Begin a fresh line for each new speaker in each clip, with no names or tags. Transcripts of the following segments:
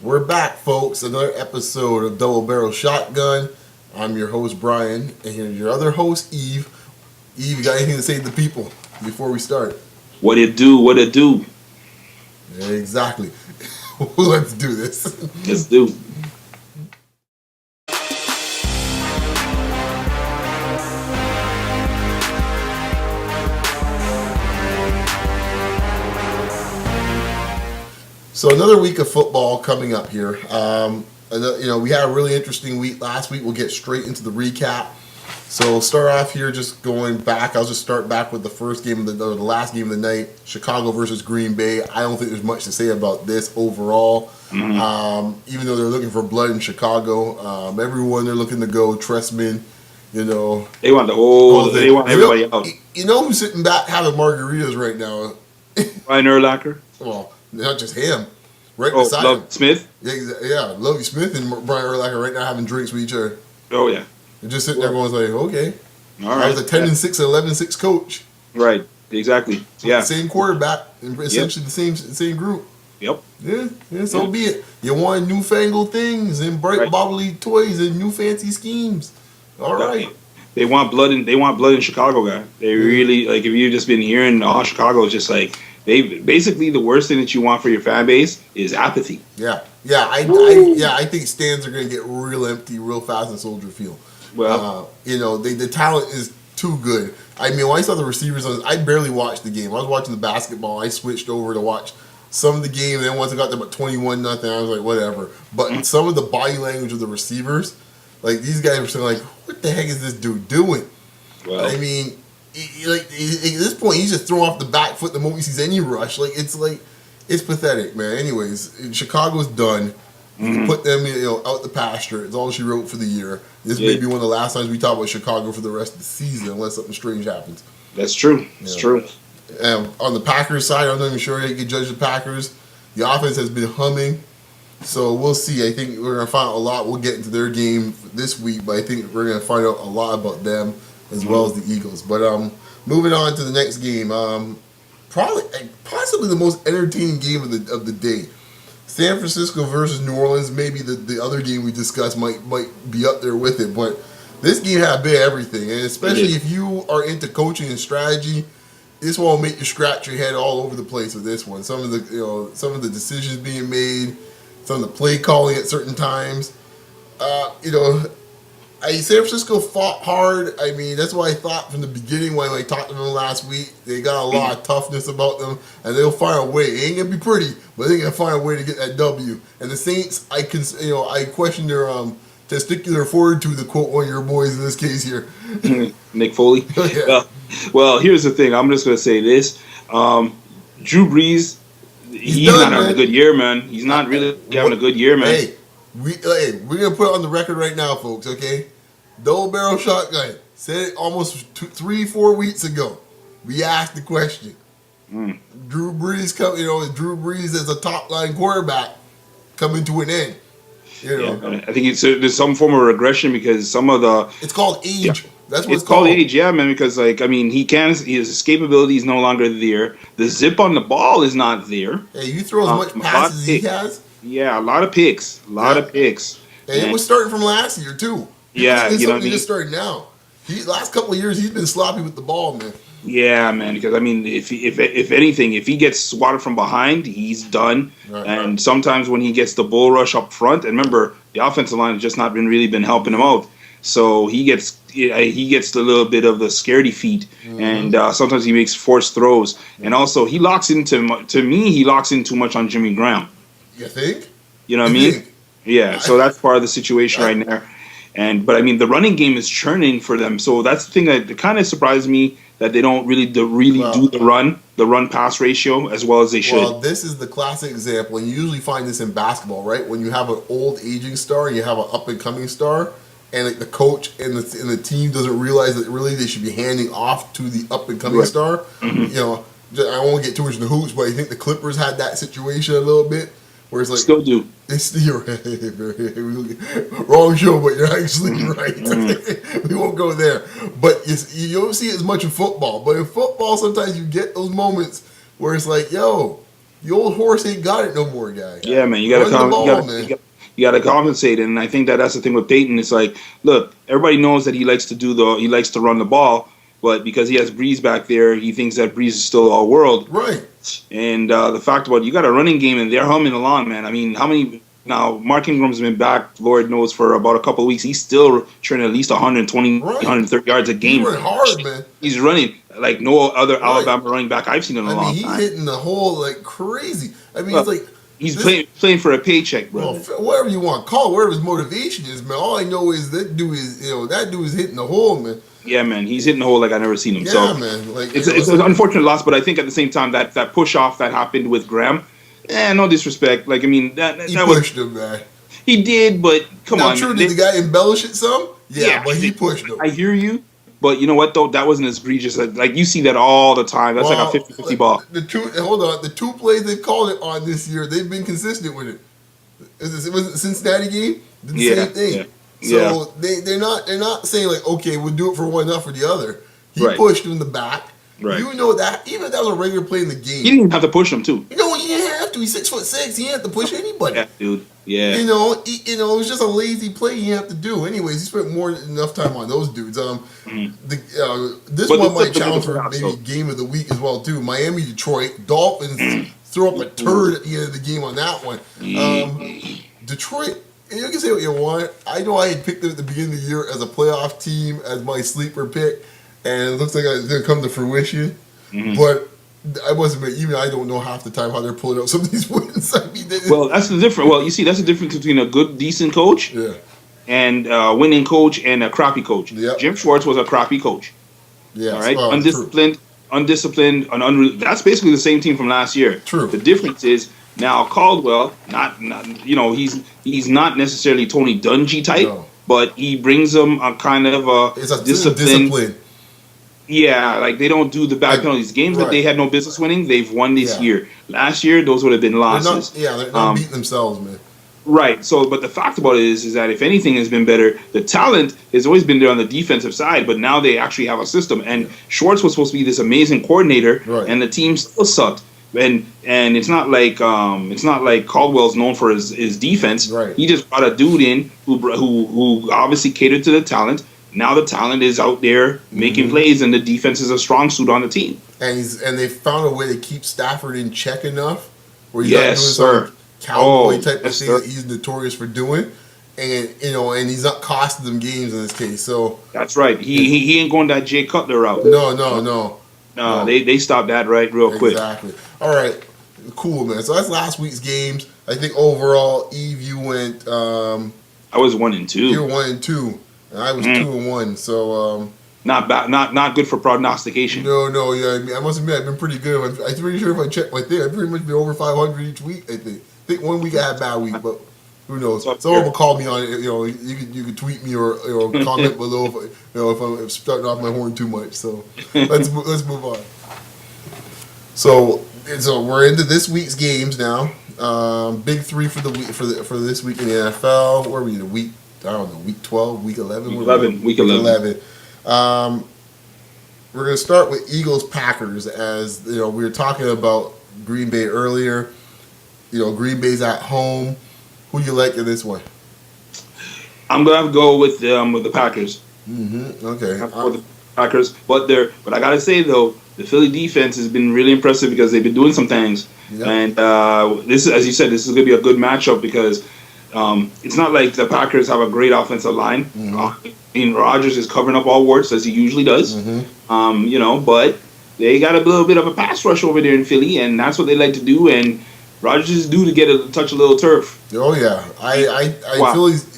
We're back, folks. Another episode of Double Barrel Shotgun. I'm your host, Brian, and here's your other host, Yves. Yves, you got anything to say to the people before we start?
What it do? What it do?
Yeah, exactly. Let's do this.
Let's do.
So another week of football coming up here. We had a really interesting week last week. We'll get straight into the recap. So we'll start off here just going back. I'll just start back with the first game of the last game of the night, Chicago versus Green Bay. I don't think there's much to say about this overall. Even though they're looking for blood in Chicago, everyone they're looking to go, Trestman,
They want the whole. They want everybody out.
You know who's sitting back having margaritas right now?
Ryan Urlacher.
Well, not just him. Right beside
Love
him.
Smith.
Yeah, Lovey Smith and Brian Urlacher right now having drinks with each other.
Oh yeah.
They're just sitting there going like, okay.
All right.
I was a 10-6, 11-6 coach.
Right. Exactly. Yeah.
Same quarterback and essentially the same group.
Yep.
Yeah, so be it. You want newfangled things and bright bubbly toys and new fancy schemes. All right.
They want blood in Chicago, guy. They really like. If you've just been hearing, Chicago is just like they basically the worst thing that you want for your fan base is apathy.
I think stands are going to get real empty real fast in Soldier Field.
Well,
the talent is too good. I mean, when I saw the receivers on this, I barely watched the game. I was watching the basketball. I switched over to watch some of the game, and then once I got to about 21-0, I was like, whatever. But some of the body language of the receivers, like these guys were saying, like, what the heck is this dude doing?
well,
I mean, at this point, he's just throwing off the back foot the moment he sees any rush. It's pathetic, man. Anyways, Chicago's done. Put them, out the pasture. It's all she wrote for the year. This may be one of the last times we talk about Chicago for the rest of the season, unless something strange happens.
That's true. It's true.
On the Packers side, I'm not even sure you can judge the Packers. The offense has been humming, so we'll see. I think we're going to find out a lot. We'll get into their game this week, but I think we're going to find out a lot about them as well as the Eagles. But moving on to the next game, possibly the most entertaining game of the day. San Francisco versus New Orleans, maybe the other game we discussed might be up there with it, but this game had a bit of everything, and especially if you are into coaching and strategy, this one will make you scratch your head all over the place with this one. Some of the decisions being made, some of the play calling at certain times. San Francisco fought hard. I mean, that's what I thought from the beginning when I talked to them last week. They got a lot of toughness about them, and they'll find a way. It ain't gonna be pretty, but they're gonna find a way to get that W. And the Saints, I question their testicular fortitude, to quote one of your boys in this case here,
Nick Foley.
Yeah.
Well, here's the thing. I'm just gonna say this: Drew Brees, he's not having a good year, man. He's not really having a good year, man.
Hey, we're gonna put it on the record right now, folks. Okay, Double Barrel Shotgun said it almost 3-4 weeks ago. We asked the question: Drew Brees Drew Brees as a top line quarterback coming to an end.
I think there's some form of regression because some of the
it's called age.
Yeah.
That's what
it's called age, yeah, man. Because his escapability is no longer there. The zip on the ball is not there.
Hey, you throw as much passes as he has.
Yeah, a lot of picks.
And it was starting from last year too.
Yeah,
something just started now. Last couple of years he's been sloppy with the ball, man.
Yeah, man. Because if anything, if he gets swatted from behind, he's done. Right. Sometimes when he gets the bull rush up front, and remember the offensive line has just not been helping him out. So he gets a little bit of the scaredy feet, and sometimes he makes forced throws, and also he locks in too much on Jimmy Graham.
You think?
You know what I mean? Yeah. So that's part of the situation right there. But I mean, the running game is churning for them. So that's the thing that kind of surprised me that they don't really do the run pass ratio as well as they should.
Well, this is the classic example, and you usually find this in basketball, right? When you have an old aging star, you have an up and coming star, and the coach and the team doesn't realize that really they should be handing off to the up and coming star. Mm-hmm. I won't get too much in the hoops, but I think the Clippers had that situation a little bit. Where it's like,
still do.
You're wrong show, but you're actually right. We won't go there. But you don't see it as much in football. But in football, sometimes you get those moments where it's like, yo, the old horse ain't got it no more, guy.
Yeah, man,
Run the ball, man.
you got to compensate, and I think that's the thing with Peyton. It's like, look, everybody knows that he likes to run the ball, but because he has Breeze back there, he thinks that Breeze is still all world.
Right.
And the fact about you got a running game and they're humming along, man. I mean, how many now? Mark Ingram's been back, Lord knows, for about a couple of weeks. He's still turning at least 120, 130 yards a game.
He's running hard, man.
He's running like no other Alabama running back I've seen in a long
time. He's hitting the hole like crazy. I mean, it's like
he's playing for a paycheck, bro.
Well, whatever you want to call it, whatever his motivation is, man. All I know is that dude is hitting the hole, man.
Yeah, man, he's hitting the hole like I never seen him.
Yeah,
so
man. Like
it's an unfortunate loss, but I think at the same time that push off that happened with Graham, no disrespect. Like I mean that
pushed him, man.
He did, but come on.
True, did the guy embellish it some? Yeah, but he pushed him.
I hear you, but you know what though? That wasn't as egregious. Like you see that all the time. That's like a 50-50 ball.
The two plays they've called it on this year, they've been consistent with it. Was it the Cincinnati game? Did the same thing.
Yeah.
So they're not saying like, okay, we'll do it for one, not for the other. He pushed him in the back.
Right.
You know that even if that was a regular play in the game,
he didn't have to push him too.
You know he didn't have to. He's 6'6". He didn't have to push anybody.
Yeah, dude. Yeah.
You know, it was just a lazy play he didn't have to do. Anyways, he spent enough time on those dudes. This one might challenge for maybe game of the week as well too. Miami, Detroit, Dolphins throw up a turd at the end of the game on that one. Detroit. You can say what you want. I know I had picked them at the beginning of the year as a playoff team, as my sleeper pick, and it looks like it's going to come to fruition. Mm-hmm. But I wasn't. Even I don't know half the time how they're pulling out some of these wins. I mean,
well, that's the difference. Well, you see, that's the difference between a good, decent coach, and a winning coach and a crappy coach.
Yep.
Jim Schwartz was a crappy coach.
Yeah,
all right, undisciplined, and that's basically the same team from last year.
True.
The difference is. Now Caldwell, not he's not necessarily Tony Dungy type, but he brings them a kind of a discipline. Yeah, like they don't do the bad penalties. Games that they had no business winning, they've won this year. Last year, those would have been losses.
They're not beating themselves, man.
Right. So, but the fact about it is that if anything has been better, the talent has always been there on the defensive side, but now they actually have a system. And Schwartz was supposed to be this amazing coordinator, and the team still sucked. And it's not like Caldwell's known for his defense.
Right.
He just brought a dude in who obviously catered to the talent. Now the talent is out there making plays, and the defense is a strong suit on the team.
And they found a way to keep Stafford in check enough where he's not doing some cowboy type of thing that he's notorious for doing. And and he's not costing them games in this case. So
that's right. He ain't going that Jay Cutler route.
No.
They stopped that real quick.
Exactly. All right. Cool, man. So that's last week's games. I think overall, Yves, you went.
I was 1-2.
You were 1-2, and I was 2-1. So
not bad. Not good for prognostication.
No. Yeah. I must admit, I've been pretty good. I'm pretty sure if I check my thing, I've pretty much been over 500 each week. I think 1 week I had a bad week, but. Who knows? Someone will call me on it. You can tweet me or comment below if I'm starting off my horn too much. So let's move on. So we're into this week's games now. Big three for the week for this week in the NFL. Where are we in week 12, week 11,
week 11.
We're gonna start with Eagles Packers, as we were talking about Green Bay earlier. Green Bay's at home. Who do you like in this one?
I'm gonna have to go with the Packers.
Mm-hmm. Okay.
The Packers, but I gotta say though, the Philly defense has been really impressive because they've been doing some things. Yep. And this is, as you said, this is gonna be a good matchup because it's not like the Packers have a great offensive line. Mm-hmm. Rodgers is covering up all warts as he usually does. Mm-hmm. But they got a little bit of a pass rush over there in Philly, and that's what they like to do. And Rodgers is due to touch a little turf.
Oh yeah,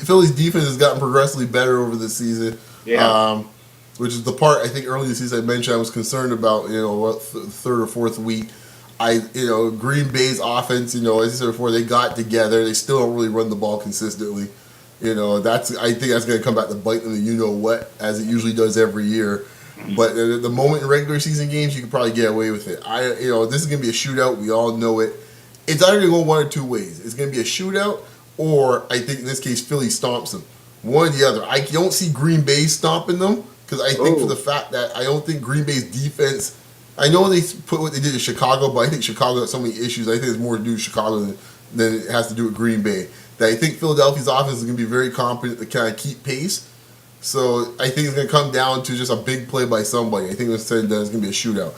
Philly's defense has gotten progressively better over the season.
Yeah.
Which is the part I think early in the season I mentioned I was concerned about. Third or fourth week, Green Bay's offense. As I said before, they got together. They still don't really run the ball consistently. I think that's going to come back to bite them. What, as it usually does every year. But at the moment in regular season games, you can probably get away with it. This is going to be a shootout. We all know it. It's either going to go one or two ways. It's going to be a shootout, or I think in this case, Philly stomps them. One or the other. I don't see Green Bay stomping them because I think for the fact that I don't think Green Bay's defense I know they put what they did in Chicago, but I think Chicago has so many issues. I think it's more to do with Chicago than it has to do with Green Bay. That I think Philadelphia's offense is going to be very competent to kind of keep pace. So I think it's going to come down to just a big play by somebody. I think instead it's going to be a shootout.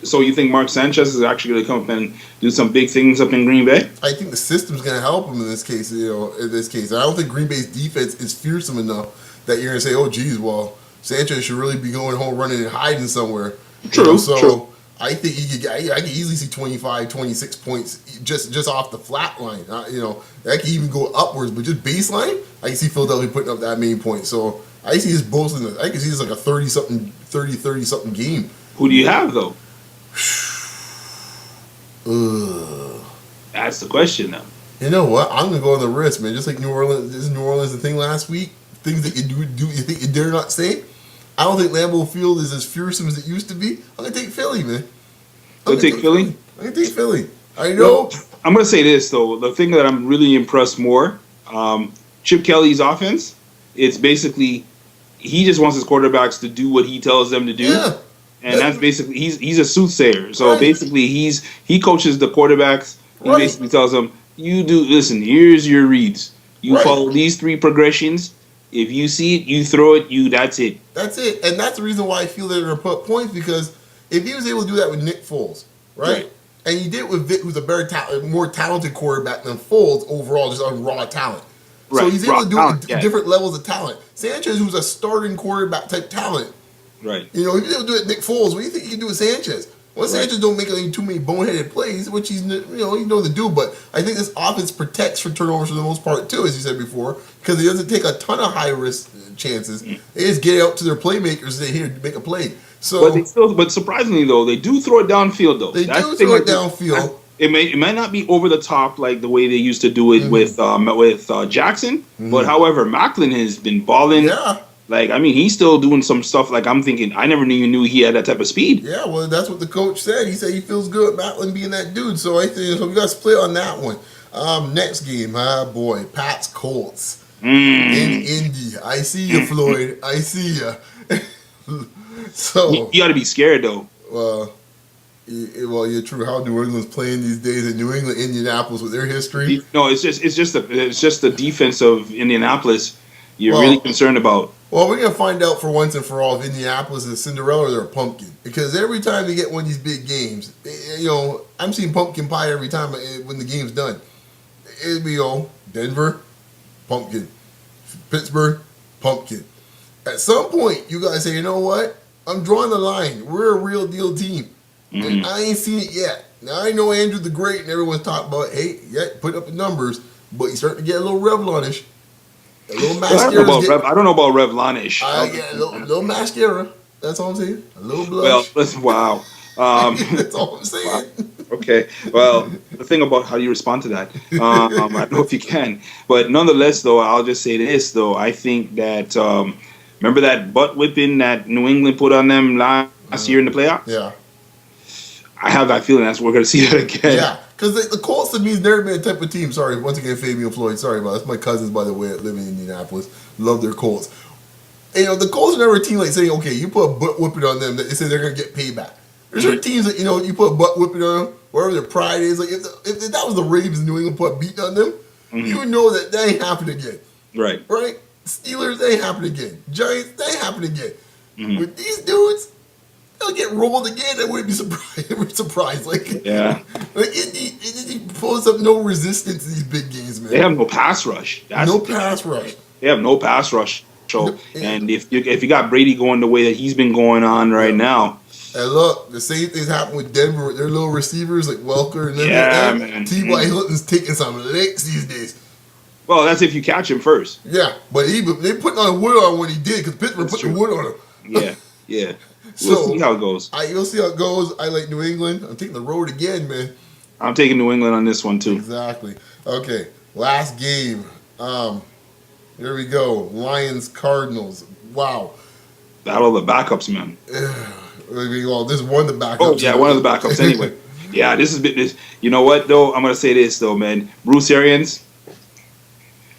So you think Mark Sanchez is actually going to come up and do some big things up in Green Bay?
I think the system's going to help him in this case. I don't think Green Bay's defense is fearsome enough that you're going to say, "Oh, geez, well, Sanchez should really be going home, running and hiding somewhere."
True.
So I think I could easily see 25, 26 points just off the flat line. That could even go upwards, but just baseline, I can see Philadelphia putting up that many points. So I see this both I can see this like a 30-something game.
Who do you have though?
Ugh.
That's the question now.
You know what? I'm gonna go on the risk, man. Just like New Orleans, this New Orleans the thing last week. Things that you do you think you dare not say. I don't think Lambeau Field is as fearsome as it used to be. I'm gonna take Philly, man.
I'm gonna take Philly.
I'm gonna take Philly. I know.
Well, I'm gonna say this though. The thing that I'm really impressed more, Chip Kelly's offense. It's basically he just wants his quarterbacks to do what he tells them to do.
Yeah.
And that's basically he's a soothsayer. So basically he coaches the quarterbacks. He basically tells them, listen, here's your reads. You follow these 3 progressions. If you see it, you throw it, that's it.
That's it. And that's the reason why I feel they're going to put points, because if he was able to do that with Nick Foles, right? And he did it with Vic, who's a more talented quarterback than Foles overall, just on raw talent. Right. So he's able to do it with different levels of talent. Sanchez, who's a starting quarterback type talent.
Right.
If he's able to do it with Nick Foles, what do you think he can do with Sanchez? Well, Sanchez don't make too many boneheaded plays, which he knows to do. But I think this offense protects for turnovers for the most part too, as you said before, because he doesn't take a ton of high risk chances. They just get out to their playmakers and say, "Here, make a play." So,
but surprisingly though, they do throw it downfield though.
They do throw it downfield.
It might not be over the top like the way they used to do it with Jackson, but however, Macklin has been balling. Yeah. Like, I mean, he's still doing some stuff. Like, I'm thinking, I never even knew he had that type of speed.
Yeah, well, that's what the coach said. He said he feels good about Macklin being that dude. So I think we got to split on that one. Next game, boy, Pats Colts in Indy. I see you, Floyd. I see you. So
you got to be scared though.
Well, you're true. How New England's playing these days in New England, Indianapolis with their history.
No, it's just the defense of Indianapolis. You're really concerned about.
Well, we're going to find out for once and for all if Indianapolis is a Cinderella or they're a pumpkin. Because every time they get one of these big games, I'm seeing pumpkin pie every time when the game's done. It'll be, Denver, pumpkin. Pittsburgh, pumpkin. At some point, you guys say, you know what? I'm drawing the line. We're a real deal team. And I ain't seen it yet. Now, I know Andrew the Great and everyone's talking about, hey, put up the numbers, but you start to get a little Revlonish. A little mascara.
I don't know about Revlonish.
A little mascara. That's all I'm saying. A little blush.
Well, wow.
That's all I'm saying.
Okay. Well, the thing about how you respond to that, I don't know if you can, but nonetheless, though, I'll just say this, though. I think that remember that butt whipping that New England put on them last year in the playoffs? Yeah. I have that feeling we're going to see that again.
Yeah. Because the Colts to me has never been a type of team. Sorry, once again, Fabian Floyd. Sorry about it. That's my cousins, by the way, that live in Indianapolis. Love their Colts. The Colts are never a team like saying, okay, you put a butt whipping on them, that they say they're going to get payback. There's certain teams that, you put a butt whipping on them, wherever their pride is. Like, if that was the Ravens in New England put a beat on them, you would know that ain't happening again. Right. Right? Steelers, they ain't happening again. Giants, they ain't happening again. With these dudes, they'll get rolled again. I wouldn't be surprised. Like Indy pulls up no resistance in these big games, man.
They have no pass rush.
They have no pass rush.
So, and if you got Brady going the way that he's been going on right now.
And look, the same thing's happened with Denver with their little receivers like Welker and them.
Man.
T.Y. Hilton's taking some licks these days.
Well, that's if you catch him first.
Yeah, but they putting on wood on what he did because Pittsburgh put the wood on him.
Yeah. We'll see how it goes.
You'll see how it goes. I like New England. I'm taking the road again, man.
I'm taking New England on this one, too.
Exactly. Okay, last game. Here we go. Lions, Cardinals. Wow.
Battle of the backups, man.
Well, this is one of the backups.
Oh, yeah, one of the backups anyway. Yeah, this is this. You know what, though? I'm going to say this, though, man. Bruce Arians,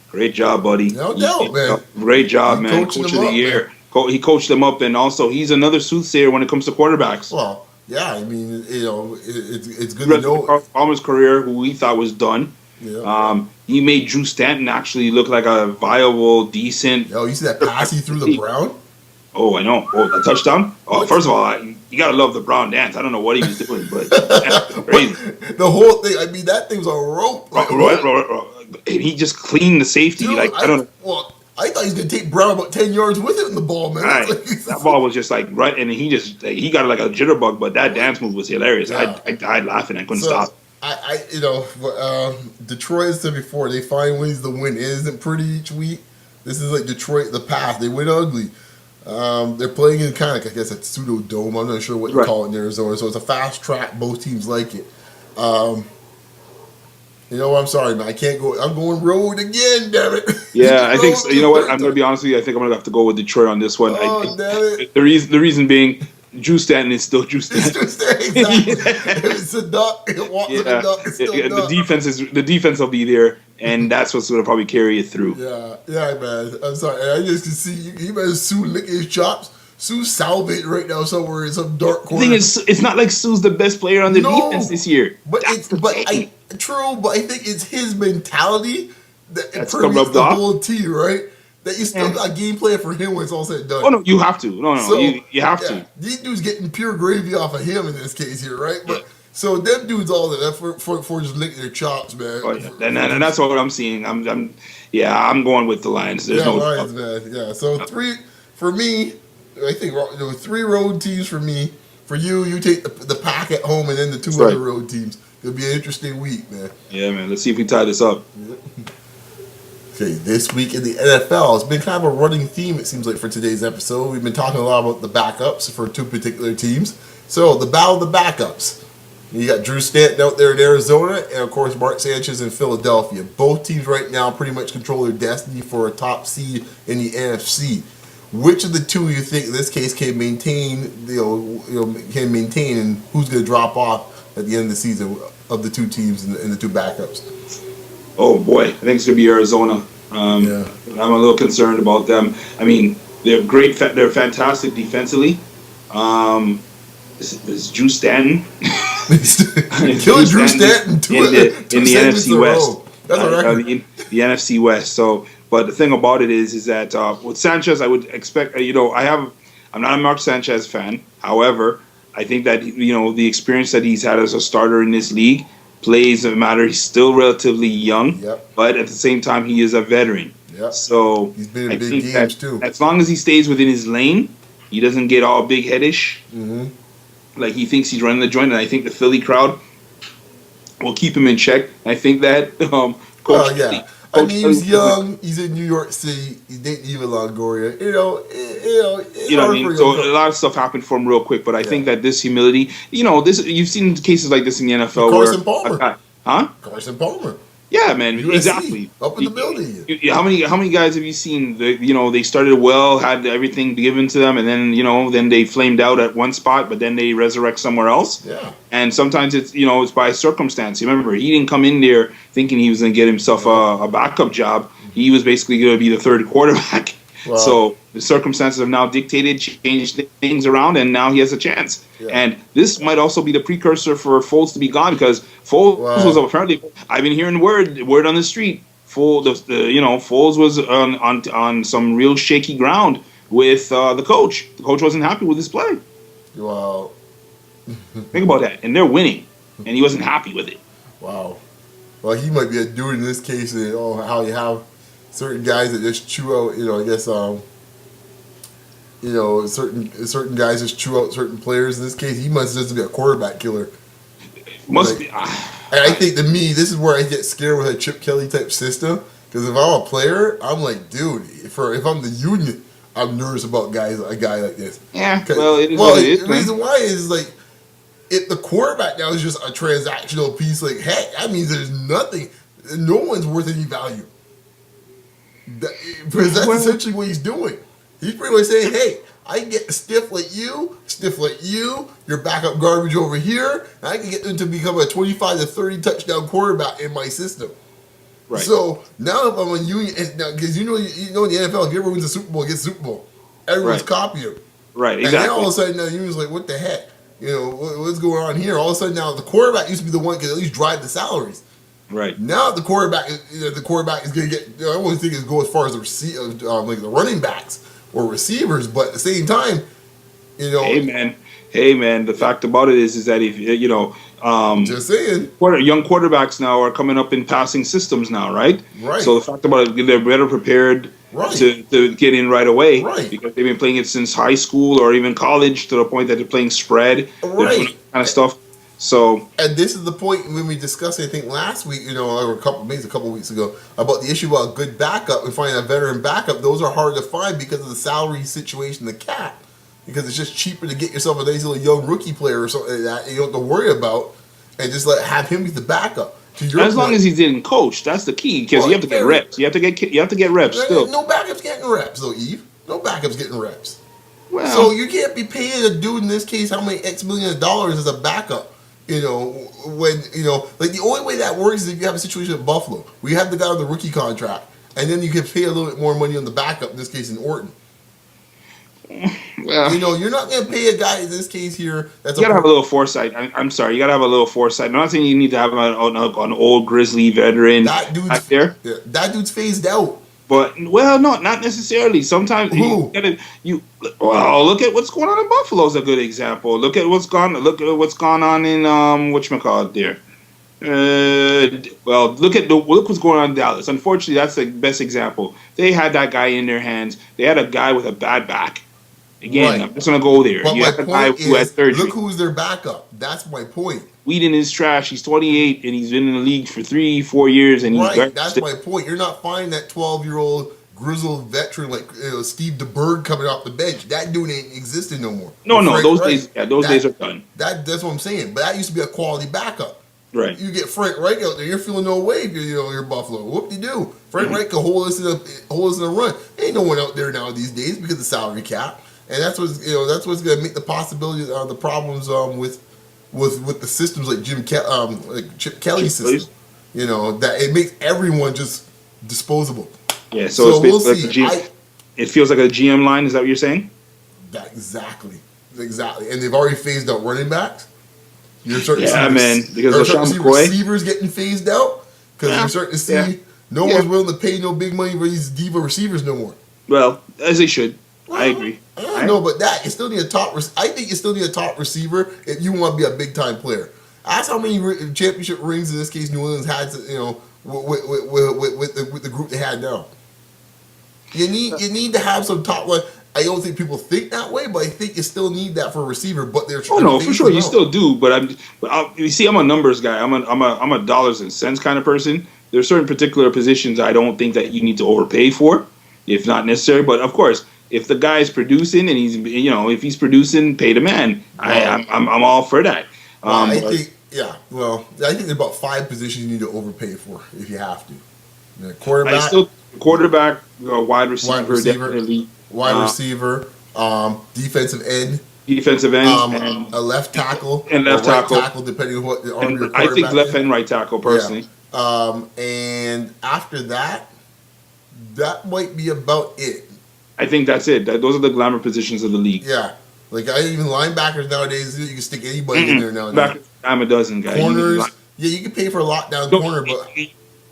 great job, buddy.
No doubt, man.
Great job, man. Coach of the year. He coached them up, and also he's another soothsayer when it comes to quarterbacks.
Well, yeah, I mean, it's good to
Rest
know.
of Carson Palmer's career, who we thought was done.
Yeah.
He made Drew Stanton actually look like a viable, decent.
Yo, you see that pass he threw the Brown?
Oh, I know. Oh, the touchdown. Oh, first of all, you gotta love the Brown dance. I don't know what he was doing, but that's crazy.
The whole thing. I mean, that thing was a rope.
And he just cleaned the safety.
Dude,
like I don't know.
Well, I thought he was gonna take Brown about 10 yards with it in the ball, man.
Right. That ball was just like right, and he got like a jitterbug, but that dance move was hilarious.
Yeah.
I died laughing. I couldn't stop.
Detroit has said before, they find ways the win isn't pretty each week. This is like Detroit, the past. They win ugly. They're playing in kind of, I guess, a pseudo dome. I'm not sure what you call it in Arizona. So it's a fast track. Both teams like it. You know what? I'm sorry, man. I can't go. I'm going road again, damn it.
Yeah, I think so. You know what? I'm going to be honest with you. I think I'm going to have to go with Detroit on this one.
Damn it.
The reason being, Drew Stanton is still Drew Stanton.
Exactly. It's a duck. It walks like a duck. It's still a duck.
The defense will be there, and that's what's going to probably carry it through.
Yeah, man. I'm sorry. I just can see he better Sue licking his chops. Sue's salvaged right now somewhere in some dark corner.
The thing is, it's not like Sue's the best player on the defense this year.
True, but I think it's his mentality that
that's
permeates the whole team, right? That you still got a game plan for him when it's all said and done.
Oh no, you have to. No,
so,
you have to.
These dudes getting pure gravy off of him in this case here, right? But so them dudes all that for just licking their chops, man.
Oh, yeah. And that's what I'm seeing. I'm going with the Lions. There's no
Lions, man. Yeah. So 3 for me. I think there were 3 road teams for me. For you, you take the Pack at home, and then the 2 other road teams. It'll be an interesting week, man.
Yeah, man. Let's see if we tie this up.
Yeah. Okay, this week in the NFL, it's been kind of a running theme, it seems like, for today's episode. We've been talking a lot about the backups for 2 particular teams. So, the battle of the backups. You got Drew Stanton out there in Arizona, and of course, Mark Sanchez in Philadelphia. Both teams right now pretty much control their destiny for a top seed in the NFC. Which of the 2 you think in this case can maintain, and who's going to drop off at the end of the season of the 2 teams and the 2 backups?
Oh boy, I think it's going to be Arizona. I'm a little concerned about them. I mean, they're great. They're fantastic defensively. Is Drew Stanton?
Killing Drew Stanton
in the NFC West. That's a record. The NFC West. So. But the thing about it is that with Sanchez, I would expect. I'm not a Mark Sanchez fan. However, I think that the experience that he's had as a starter in this league plays a matter. He's still relatively young, but at the same time, he is a veteran.
Yep.
So
he's been in big games too.
As long as he stays within his lane, he doesn't get all big headish.
Mm-hmm.
Like he thinks he's running the joint, and I think the Philly crowd will keep him in check. I think that
I mean, he's young. He's in New York City. He's dating Eva Longoria. You know what I mean.
So a lot of stuff happened for him real quick, but I think that this humility, you've seen cases like this in the NFL.
Carson Palmer, Carson Palmer.
Yeah, man,
USC,
exactly.
Up in the building.
How many guys have you seen? They started well, had everything given to them, and then they flamed out at one spot, but then they resurrect somewhere else.
Yeah.
And sometimes it's by circumstance. Remember, he didn't come in there thinking he was going to get himself a backup job. He was basically going to be the third quarterback. Wow. So the circumstances have now dictated, changed things around, and now he has a chance. Yeah. And this might also be the precursor for Foles to be gone, because Foles was apparently, I've been hearing word on the street. Foles was on some real shaky ground with the coach. The coach wasn't happy with his play.
Wow.
Think about that. And they're winning, and he wasn't happy with it.
Wow. Well, he might be a dude in this case. How you have certain guys that just chew out. Certain guys just chew out certain players. In this case, he must just be a quarterback killer.
Must be.
And I think, to me, this is where I get scared with a Chip Kelly type system. Because if I'm a player, I'm like, dude, if I'm the union, I'm nervous about a guy like this.
Yeah. Well, it is what it is.
The reason why is like, if the quarterback now is just a transactional piece, like, hey, that means there's nothing, no one's worth any value. Because that's essentially what he's doing. He's pretty much saying, hey, I can get stiff like you, your backup garbage over here, and I can get them to become a 25 to 30 touchdown quarterback in my system. Right. So now if I'm a union, because in the NFL, if you ever win the Super Bowl, get Super Bowl. everyone's copying him.
Right,
And then
exactly.
all of a sudden, now you're just like, what the heck? You know, what's going on here? All of a sudden, now the quarterback used to be the one that could at least drive the salaries.
Right.
Now the quarterback is going to get. I don't want to think it's go as far as like the running backs or receivers, but at the same time, you know.
Hey man. The fact about it is that if
Just saying.
young quarterbacks now are coming up in passing systems now, right?
Right.
So the fact about it, they're better prepared to get in right away,
right?
Because they've been playing it since high school or even college, to the point that they're playing spread,
right?
Kind of stuff. So,
and this is the point when we discussed, I think last week, or a couple of weeks ago, about the issue about a good backup and finding a veteran backup. Those are hard to find because of the salary situation, the cap. Because it's just cheaper to get yourself a nice little young rookie player or something that you don't have to worry about, and just have him be the backup.
As long as he's getting coached, that's the key. Because you have to get reps. You have to get reps still.
No backup's getting reps though, Yves. No backup's getting reps.
Well,
so you can't be paying a dude in this case how many X million of dollars as a backup. When like the only way that works is if you have a situation at Buffalo. We have the guy on the rookie contract, and then you can pay a little bit more money on the backup. In this case, in Orton. Well, you're not going to pay a guy in this case here. You
got to have a little foresight. I'm sorry, you got to have a little foresight. I'm not saying you need to have an old grizzly veterin
that dude's
out there.
Yeah, that dude's phased out.
But no, not necessarily. Sometimes look at what's going on in Buffalo is a good example. Look at what's gone on in whatchamacallit there. Look what's going on in Dallas. Unfortunately, that's the best example. They had that guy in their hands. They had a guy with a bad back. Again, I'm just gonna go there.
But
you
my
have a guy
point
who has surgery.
Look who's their backup. That's my point.
Whedon is trash. He's 28 and he's been in the league for 3-4 years, and he's
That's my point. You're not finding that 12-year-old grizzled veteran like Steve DeBerg coming off the bench. That dude ain't existing no more.
No, those days are done.
That's what I'm saying. But that used to be a quality backup.
Right.
You get Frank Reich out there, you're feeling no way if you're Buffalo. Whoop-de-doo. Frank Reich can hold us in a run. Ain't no one out there now these days because of the salary cap. And that's what's going to make the possibility the problems with the systems like Chip Kelly's system. That it makes everyone just disposable.
Yeah, so
we'll see.
It feels like a GM line. Is that what you're saying?
Exactly. And they've already phased out running backs. You're starting to see
because
receivers getting phased out because you're starting to see no one's willing to pay no big money for these diva receivers no more.
Well, as they should. Well, I agree.
I know, but you still need a top. I think you still need a top receiver if you want to be a big time player. Ask how many championship rings in this case New Orleans had. With the group they had now. You need to have some top line. I don't think people think that way, but I think you still need that for a receiver. But they're
for sure you still do. But you see, I'm a numbers guy. I'm a dollars and cents kind of person. There's certain particular positions I don't think that you need to overpay for, if not necessary. But of course, if the guy's producing and if he's producing, pay the man. I'm all for that.
I think there's about 5 positions you need to overpay for if you have to.
Quarterback, wide receiver, definitely.
Wide receiver, defensive end,
and
a left tackle,
and left tackle,
depending on what the arm your
quarterback. I think left and right tackle personally.
Yeah. And after that might be about it.
I think that's it. Those are the glamour positions of the league.
Yeah, like even linebackers nowadays, you can stick anybody in there nowadays.
I'm a dozen guys.
Corners, you can pay for a lockdown corner, but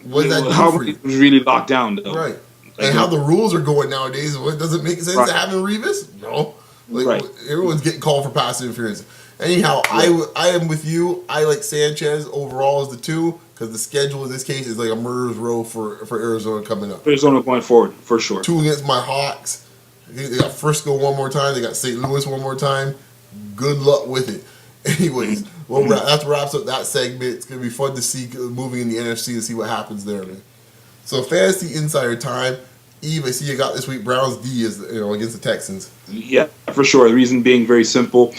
what does that do
how
for you?
was really locked down though?
Right. And how the rules are going nowadays, what does it make sense to having Revis? No. Everyone's getting called for pass interference. Anyhow, I am with you. I like Sanchez overall as the 2 because the schedule in this case is like a murderer's row for Arizona coming up.
Arizona going forward, for sure. 2
against my Hawks. They got Frisco one more time. They got St. Louis one more time. Good luck with it. Anyways, that wraps up that segment. It's going to be fun to see moving in the NFC and see what happens there, man. So Fantasy Insider time. Yves, I see you got this week Browns D against the Texans.
Yeah, for sure. The reason being very simple.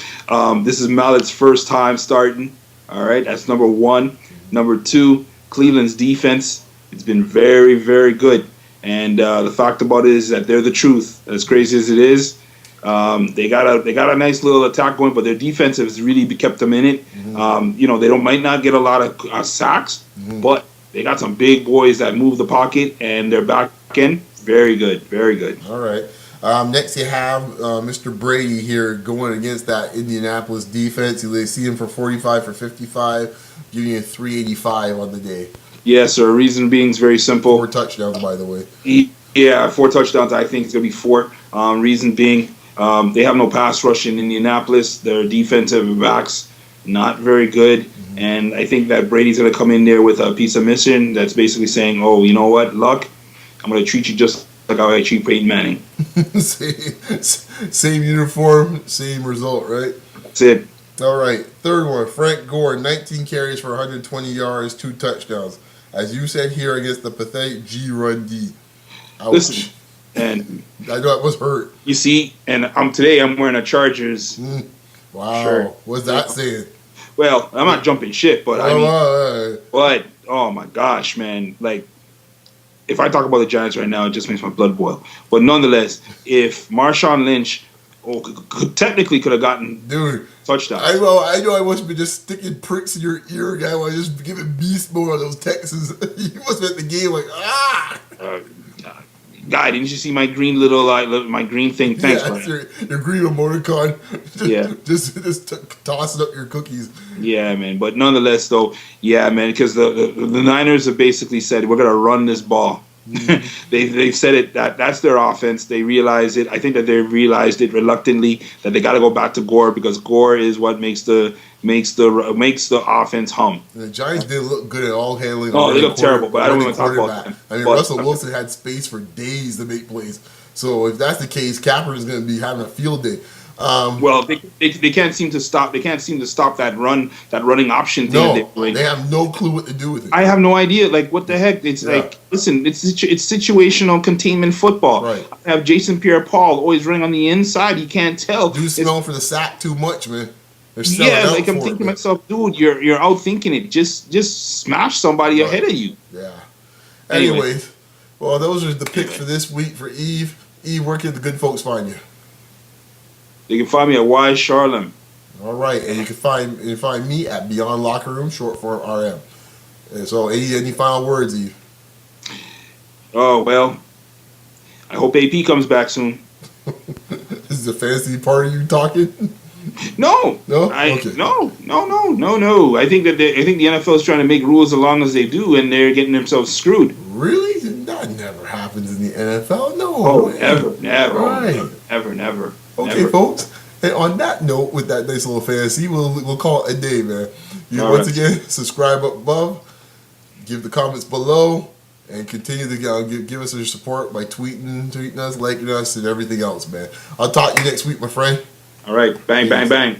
This is Mallett's first time starting. All right, that's number 1. Number 2, Cleveland's defense. It's been very, very good. And the fact about it is that they're the truth. As crazy as it is, they got a nice little attack going, but their defense has really kept them in it. Mm-hmm. They might not get a lot of sacks, but they got some big boys that move the pocket, and their back end, very good, very good.
All right. Next, you have Mr. Brady here going against that Indianapolis defense. They see him for 45 for 55, giving you 385 on the day.
Yeah, sir. Reason being is very simple.
4 touchdowns, by the way.
Yeah, 4 touchdowns. I think it's going to be 4. Reason being, they have no pass rush in Indianapolis. Their defensive backs not very good. Mm-hmm. And I think that Brady's going to come in there with a piece of mission that's basically saying, oh, you know what, Luck, I'm going to treat you just like how I treat Peyton Manning.
Same uniform, same result, right?
That's it.
All right, third one, Frank Gore, 19 carries for 120 yards, 2 touchdowns. As you said here against the pathetic G-Run D. Ouch.
Listen, and
I know it was hurt.
You see, and today I'm wearing a Chargers
Wow,
shirt.
What's that saying?
Well, I'm not jumping shit, but but oh my gosh, man! Like, if I talk about the Giants right now, it just makes my blood boil. But nonetheless, if Marshawn Lynch technically could have gotten touchdown,
I know I must have been just sticking pricks in your ear, guy, while just giving beast mode on those Texans. You must have been at the game like
Guy, didn't you see my green my green thing? Thanks,
yeah, your green emoticon. Just tossing up your cookies.
Yeah, man. But nonetheless, though, yeah, man, because the Niners have basically said we're gonna run this ball. They've said it that's their offense. They realize it. I think that they realized it reluctantly that they got to go back to Gore because Gore is what makes the offense hum.
And the Giants did look good at all handling.
Oh, they look terrible, but I don't want to talk about them.
I mean, Russell Wilson had space for days to make plays. So if that's the case, Kaepernick is going to be having a field day.
Well, they can't seem to stop. They can't seem to stop that running option thing.
No, they have no clue what to do with it.
I have no idea. Like, what the heck? It's like, listen, it's situational containment football.
Right.
I have Jason Pierre-Paul always running on the inside. He can't tell.
Dude's smelling for the sack too much, man.
Yeah, like I'm thinking to myself, dude, you're out thinking it. Just smash somebody ahead of you.
Yeah. Anyways, well, those are the picks for this week for Yves. Yves, where can the good folks find you?
You can find me at Wise Charlem.
All right, and you can find me at Beyond Locker Room, short for RM. And so, any final words, Yves?
Oh well, I hope AP comes back soon.
This is a fantasy party you talking?
No,
no,
okay. No. I think the NFL is trying to make rules as long as they do, and they're getting themselves screwed.
Really? That never happens in the NFL. No.
Oh, never.
Right.
Never.
Okay, folks. And on that note, with that nice little fantasy, we'll call it a day, man. Once again, subscribe up above, give the comments below, and continue to give us your support by tweeting us, liking us, and everything else, man. I'll talk to you next week, my friend.
All right. Bang, bang, bang.